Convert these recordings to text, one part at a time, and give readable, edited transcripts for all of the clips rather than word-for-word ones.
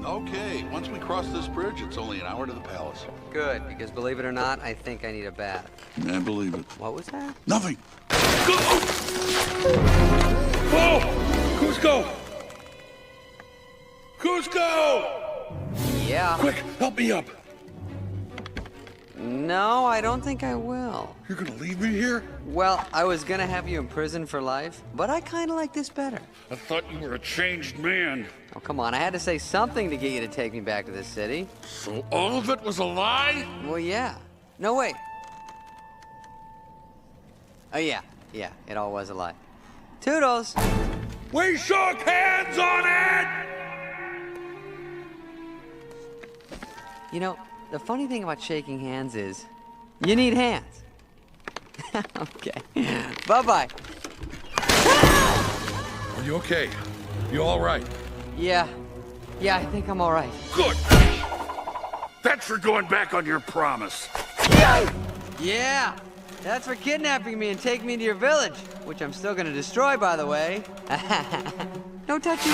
Okay, once we cross this bridge, it's only an hour to the palace. Good, because believe it or not, I think I need a bath. I believe it. What was that? Nothing. Go! Whoa! Cusco! Cusco! Yeah. Quick, help me up. No, I don't think I will. You're gonna leave me here? Well, I was gonna have you in prison for life, but I kinda like this better. I thought you were a changed man. Oh, come on, I had to say something to get you to take me back to this city. So all of it was a lie? Well, yeah. No, wait. Oh, yeah, it all was a lie. Toodles! We shook hands on it! You know, the funny thing about shaking hands is, you need hands. Okay, bye-bye. Are you okay? You all right? Yeah, I think I'm all right. Good. That's for going back on your promise. Yeah, that's for kidnapping me and taking me to your village, which I'm still gonna destroy, by the way. Don't touch me.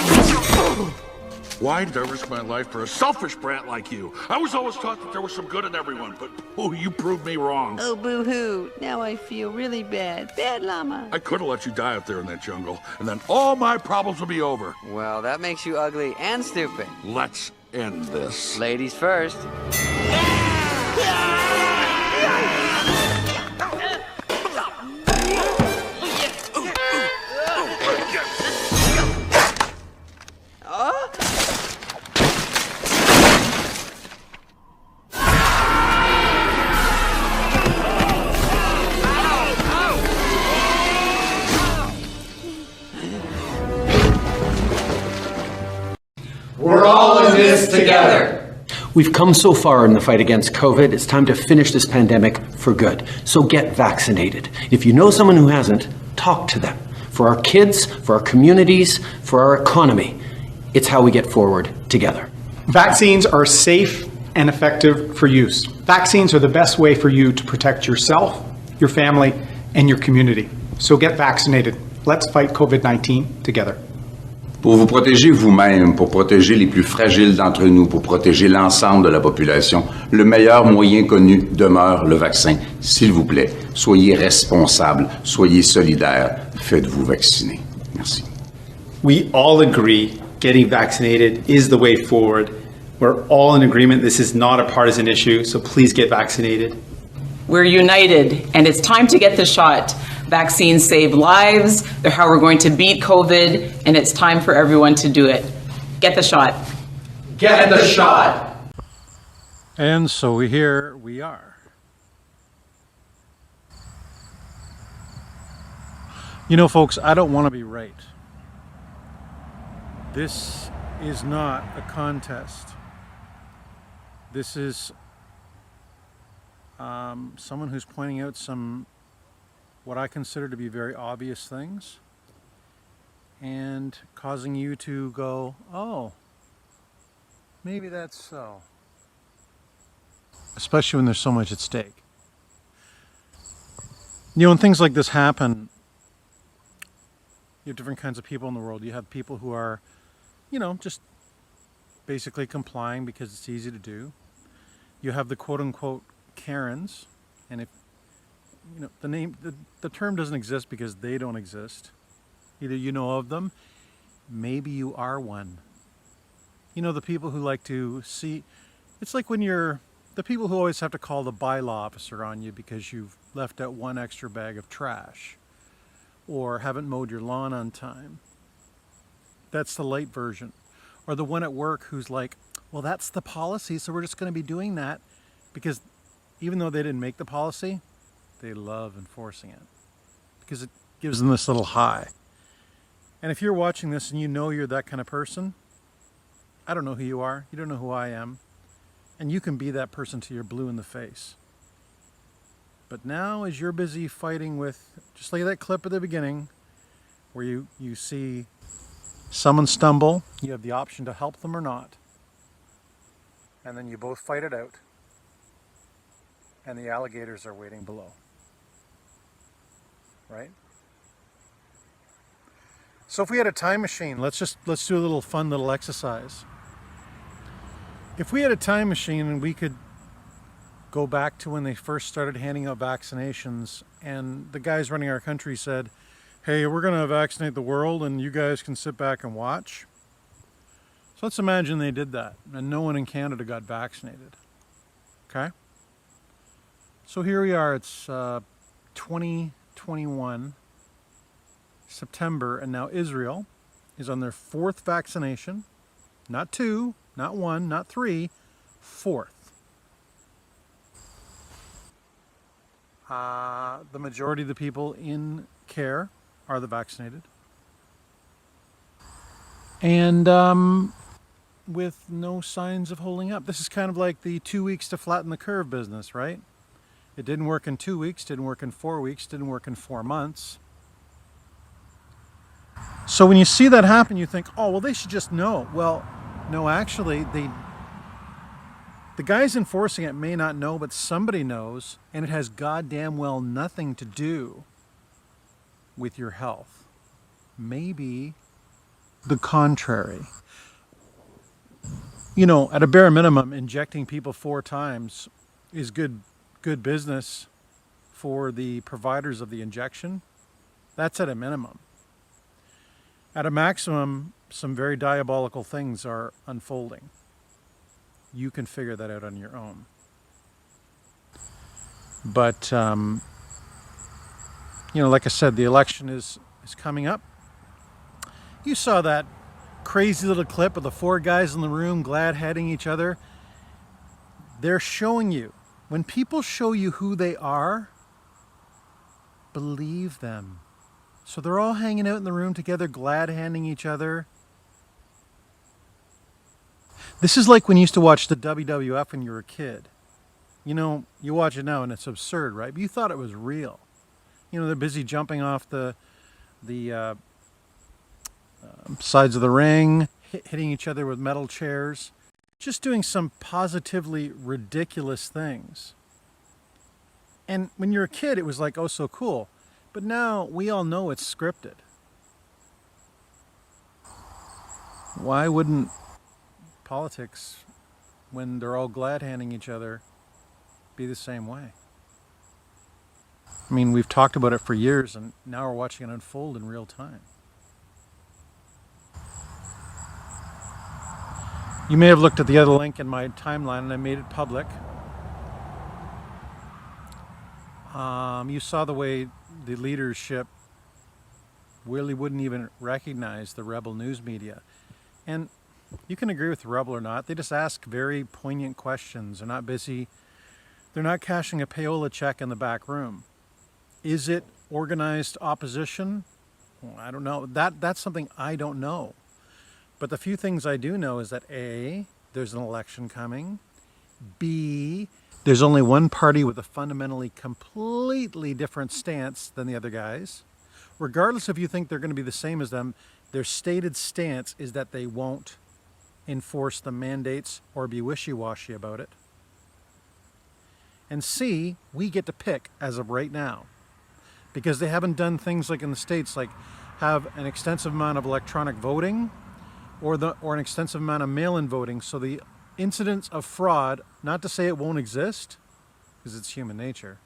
Why did I risk my life for a selfish brat like you? I was always taught that there was some good in everyone, but you proved me wrong. Oh, boo-hoo. Now I feel really bad. Bad llama. I could have let you die up there in that jungle, and then all my problems would be over. Well, that makes you ugly and stupid. Let's end this. Ladies first. We're all in this together. We've come so far in the fight against COVID, it's time to finish this pandemic for good. So get vaccinated. If you know someone who hasn't, talk to them. For our kids, for our communities, for our economy. It's how we get forward together. Vaccines are safe and effective for use. Vaccines are the best way for you to protect yourself, your family, and your community. So get vaccinated. Let's fight COVID-19 together. Pour vous protéger vous-même, pour protéger les plus fragiles d'entre nous, pour protéger l'ensemble de la population, le meilleur moyen connu demeure le vaccin. S'il vous plaît, soyez responsables, soyez solidaires, faites-vous vacciner. Merci. We all agree getting vaccinated is the way forward. We're all in agreement this is not a partisan issue, so please get vaccinated. We're united, and it's time to get the shot. Vaccines save lives. They're how we're going to beat COVID, and it's time for everyone to do it. Get the shot. Get the shot! And so here we are. You know, folks, I don't want to be right. This is not a contest. This is someone who's pointing out some what I consider to be very obvious things and causing you to go, oh, maybe that's so. Especially when there's so much at stake. You know, when things like this happen, you have different kinds of people in the world. You have people who are, you know, just basically complying because it's easy to do. You have the quote-unquote Karens, and if you know the term doesn't exist because they don't exist. Either you know of them, maybe you are one. You know, the people who like to see, it's like when you're the people who always have to call the bylaw officer on you because you've left out one extra bag of trash or haven't mowed your lawn on time. That's the light version. Or the one at work who's like, well, that's the policy, so we're just going to be doing that, because even though they didn't make the policy, they love enforcing it because it gives them this little high. And if you're watching this and you know you're that kind of person, I don't know who you are, you don't know who I am, and you can be that person till you're blue in the face. But now, as you're busy fighting with, just like that clip at the beginning, where you see someone stumble, you have the option to help them or not. And then you both fight it out. And the alligators are waiting below. Right? So if we had a time machine, let's do a little fun little exercise. If we had a time machine and we could go back to when they first started handing out vaccinations and the guys running our country said, hey, we're going to vaccinate the world and you guys can sit back and watch. So let's imagine they did that and no one in Canada got vaccinated. Okay? So here we are, it's 2021, September, and now Israel is on their 4th vaccination. Not 2, not 1, not 3, 4th. The majority of the people in care are the vaccinated. And with no signs of holding up. This is kind of like the 2 weeks to flatten the curve business, right? It didn't work in 2 weeks, didn't work in 4 weeks, didn't work in 4 months. So when you see that happen, you think, oh, well, they should just know. Well, no, actually, the guys enforcing it may not know, but somebody knows, and it has goddamn well nothing to do with your health. Maybe the contrary. You know, at a bare minimum, injecting people 4 times is good business for the providers of the injection. That's at a minimum. At a maximum, some very diabolical things are unfolding. You can figure that out on your own. But, you know, like I said, the election is coming up. You saw that crazy little clip of the 4 guys in the room glad-handing each other. They're showing you. When people show you who they are, believe them. So they're all hanging out in the room together, glad-handing each other. This is like when you used to watch the WWF when you were a kid. You know, you watch it now and it's absurd, right? But you thought it was real. You know, they're busy jumping off the sides of the ring, hitting each other with metal chairs, just doing some positively ridiculous things. And when you're a kid, it was like, oh, so cool. But now we all know it's scripted. Why wouldn't politics, when they're all glad-handing each other, be the same way? I mean, we've talked about it for years, and now we're watching it unfold in real time. You may have looked at the other link in my timeline, and I made it public. You saw the way the leadership really wouldn't even recognize the rebel news media. And you can agree with the rebel or not. They just ask very poignant questions. They're not busy. They're not cashing a payola check in the back room. Is it organized opposition? Well, I don't know. That's something I don't know. But the few things I do know is that A, there's an election coming. B, there's only one party with a fundamentally completely different stance than the other guys. Regardless if you think they're going to be the same as them, their stated stance is that they won't enforce the mandates or be wishy-washy about it. And C, we get to pick as of right now. Because they haven't done things like in the States, like have an extensive amount of electronic voting or an extensive amount of mail-in voting. So the incidence of fraud, not to say it won't exist, because it's human nature,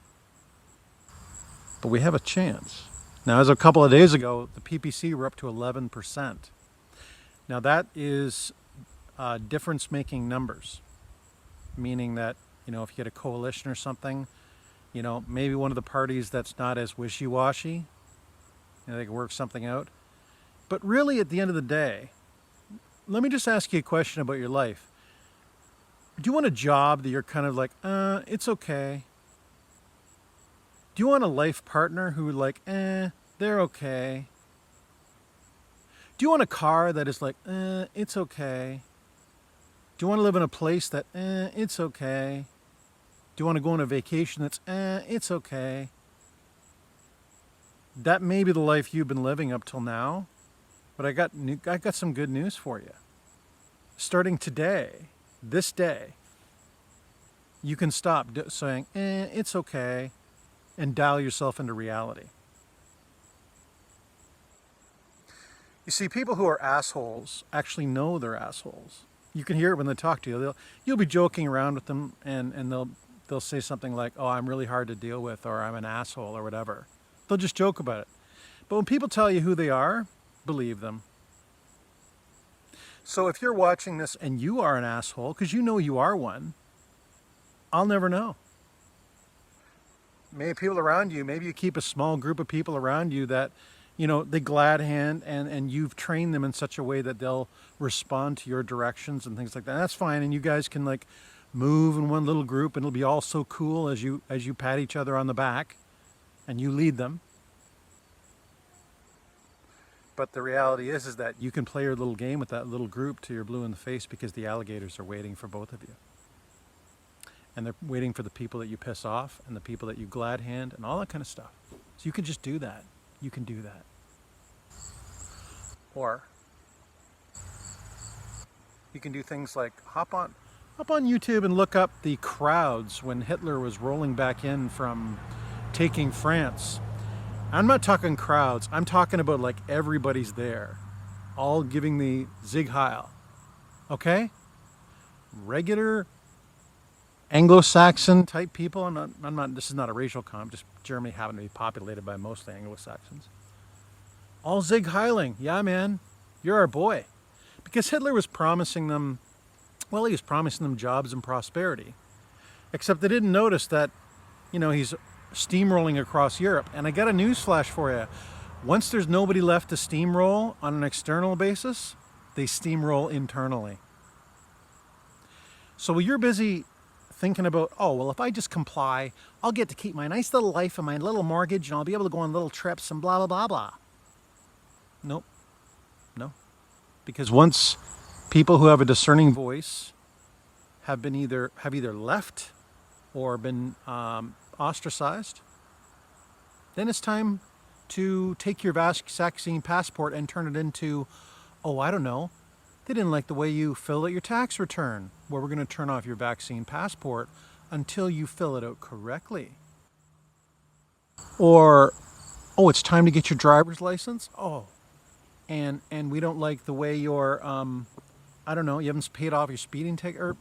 but we have a chance. Now, as a couple of days ago, the PPC were up to 11%. Now that is difference-making numbers, meaning that, you know, if you get a coalition or something, you know, maybe one of the parties that's not as wishy-washy, you know, they can work something out. But really, at the end of the day, let me just ask you a question about your life. Do you want a job that you're kind of like, it's okay? Do you want a life partner who like, they're okay? Do you want a car that is like, it's okay? Do you want to live in a place that, it's okay? Do you want to go on a vacation that's, it's okay? That may be the life you've been living up till now, but I got some good news for you. Starting today, this day, you can stop saying, it's okay, and dial yourself into reality. You see, people who are assholes actually know they're assholes. You can hear it when they talk to you. You'll be joking around with them, and they'll say something like, "Oh, I'm really hard to deal with," or "I'm an asshole," or whatever. They'll just joke about it. But when people tell you who they are, believe them. So if you're watching this and you are an asshole, because you know you are one, I'll never know. Maybe people around you, maybe you keep a small group of people around you that, they glad hand, and you've trained them in such a way that they'll respond to your directions and things like that. That's fine, and you guys can like move in one little group, and it'll be all so cool as you pat each other on the back and you lead them. But the reality is that you can play your little game with that little group till you're blue in the face, because the alligators are waiting for both of you. And they're waiting for the people that you piss off and the people that you glad hand and all that kind of stuff. So you can just do that. You can do that. Or you can do things like hop on YouTube and look up the crowds when Hitler was rolling back in from taking France. I'm not talking crowds. I'm talking about like everybody's there, all giving the Sieg Heil. Okay? Regular Anglo-Saxon type people. I'm not. This is not a racial comment. Just Germany happened to be populated by mostly Anglo-Saxons. All Sieg Heiling. Yeah, man, you're our boy. Because Hitler was promising them, well, he was promising them jobs and prosperity. Except they didn't notice that, he's steamrolling across Europe. And I got a news flash for you. Once there's nobody left to steamroll on an external basis, they steamroll internally. So while you're busy thinking about, oh, well, if I just comply, I'll get to keep my nice little life and my little mortgage, and I'll be able to go on little trips and blah, blah, blah, blah. Nope. No. Because once people who have a discerning voice have either left or been ostracized, then it's time to take your vaccine passport and turn it into, oh, I don't know, they didn't like the way you fill out your tax return. Well, we're going to turn off your vaccine passport until you fill it out correctly. Or, oh, it's time to get your driver's license. Oh, and we don't like the way you're, I don't know, you haven't paid off your speeding ticket, or,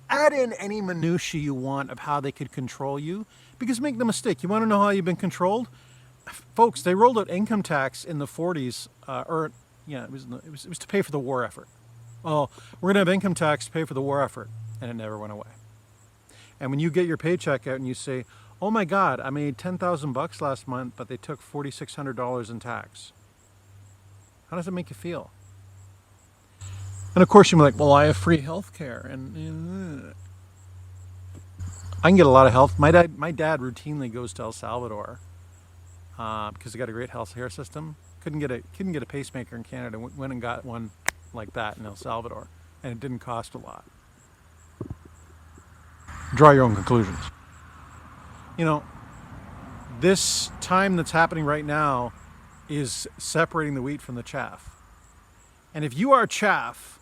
add in any minutia you want of how they could control you. Because make no mistake, you want to know how you've been controlled? Folks, they rolled out income tax in the 40s, it was to pay for the war effort. Oh, we're going to have income tax to pay for the war effort. And it never went away. And when you get your paycheck out and you say, oh my God, I made $10,000 last month, but they took $4,600 in tax. How does it make you feel? And of course you're like, well, I have free health care. And I can get a lot of health. My dad routinely goes to El Salvador because they got a great health care system. Couldn't get a pacemaker in Canada. Went and got one like that in El Salvador, and it didn't cost a lot. Draw your own conclusions. This time that's happening right now is separating the wheat from the chaff. And if you are chaff,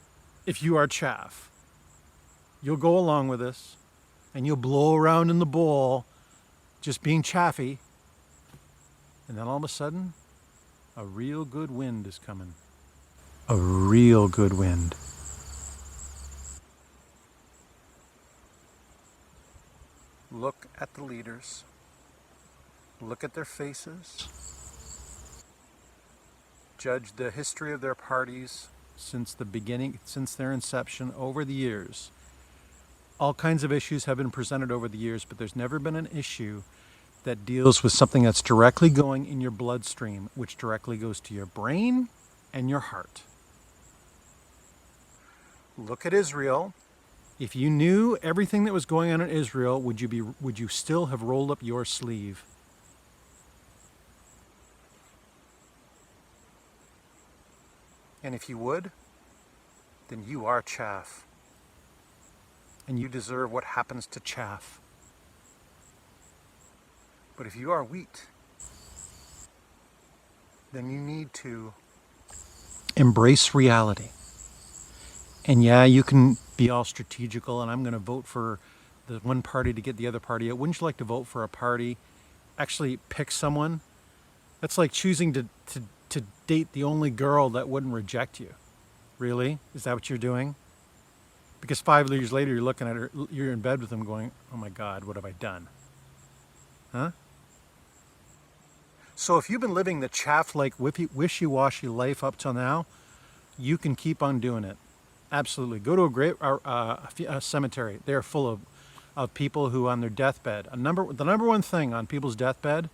you'll go along with this, and you'll blow around in the bowl, just being chaffy, and then all of a sudden, a real good wind is coming. A real good wind. Look at the leaders. Look at their faces. Judge the history of their parties since the beginning, since their inception over the years. All kinds of issues have been presented over the years, but there's never been an issue that deals with something that's directly going in your bloodstream, which directly goes to your brain and your heart. Look at Israel. If you knew everything that was going on in Israel, would you still have rolled up your sleeve? And if you would, then you are chaff. And you deserve what happens to chaff. But if you are wheat, then you need to embrace reality. And yeah, you can be all strategical, and I'm going to vote for the one party to get the other party out. Wouldn't you like to vote for a party? Actually pick someone? That's like choosing to date the only girl that wouldn't reject you. Really? Is that what you're doing? Because 5 years later, you're looking at her, you're in bed with him going, oh my God, what have I done? Huh? So if you've been living the chaff-like, wishy-washy life up till now, you can keep on doing it. Absolutely. Go to a cemetery. They are full of people who on their deathbed, the number one thing on people's deathbed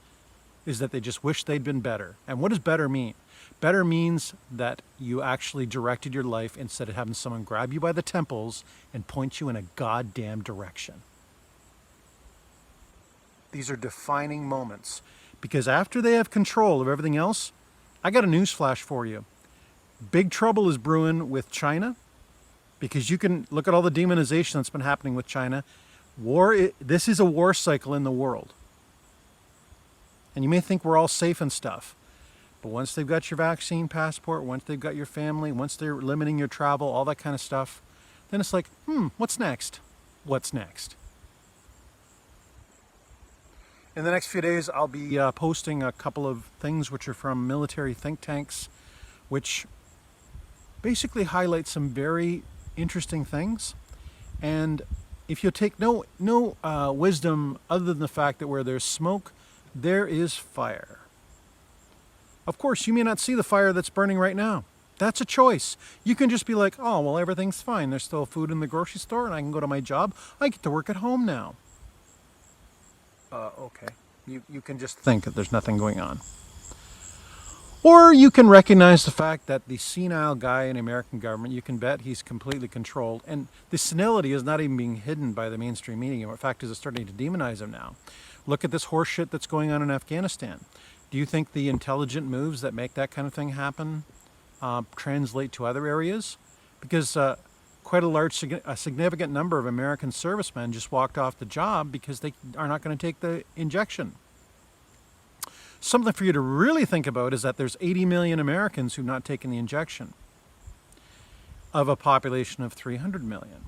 is that they just wish they'd been better. And what does better mean? Better means that you actually directed your life instead of having someone grab you by the temples and point you in a goddamn direction. These are defining moments, because after they have control of everything else, I got a news flash for you. Big trouble is brewing with China, because you can look at all the demonization that's been happening with China. This is a war cycle in the world. And you may think we're all safe and stuff, but once they've got your vaccine passport, once they've got your family, once they're limiting your travel, all that kind of stuff, then it's like, what's next? What's next? In the next few days, I'll be posting a couple of things which are from military think tanks, which basically highlight some very interesting things. And if you take no wisdom other than the fact that where there's smoke, there is fire. Of course, you may not see the fire that's burning right now. That's a choice. You can just be like, oh, well, everything's fine. There's still food in the grocery store and I can go to my job. I get to work at home now. Okay. You can just think that there's nothing going on. Or you can recognize the fact that the senile guy in the American government, you can bet he's completely controlled. And the senility is not even being hidden by the mainstream media. In fact, it's starting to demonize him now. Look at this horse shit that's going on in Afghanistan. Do you think the intelligent moves that make that kind of thing happen translate to other areas? Because quite a significant number of American servicemen just walked off the job because they are not going to take the injection. Something for you to really think about is that there's 80 million Americans who've not taken the injection of a population of 300 million.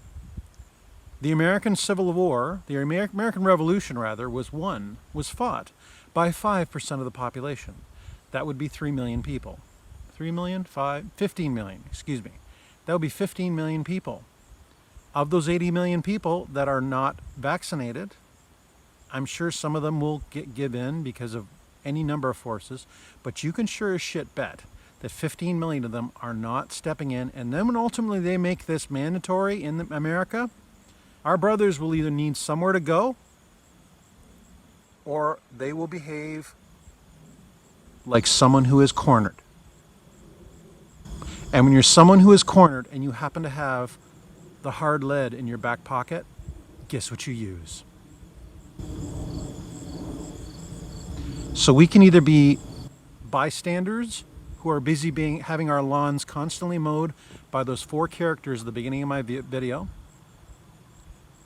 The American Civil War, the American Revolution rather, was fought by 5% of the population. That would be 3 million people. 3 million? 15 million, excuse me. That would be 15 million people. Of those 80 million people that are not vaccinated, I'm sure some of them will give in because of any number of forces, but you can sure as shit bet that 15 million of them are not stepping in. And then when ultimately they make this mandatory in America, our brothers will either need somewhere to go or they will behave like someone who is cornered. And when you're someone who is cornered and you happen to have the hard lead in your back pocket, guess what you use? So we can either be bystanders who are busy having our lawns constantly mowed by those 4 characters at the beginning of my video,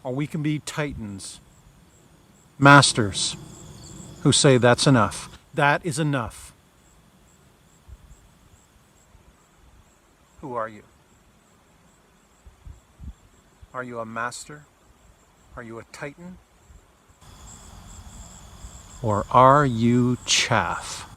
or we can be titans, masters, who say that's enough. That is enough. Who are you? Are you a master? Are you a titan? Or are you chaff?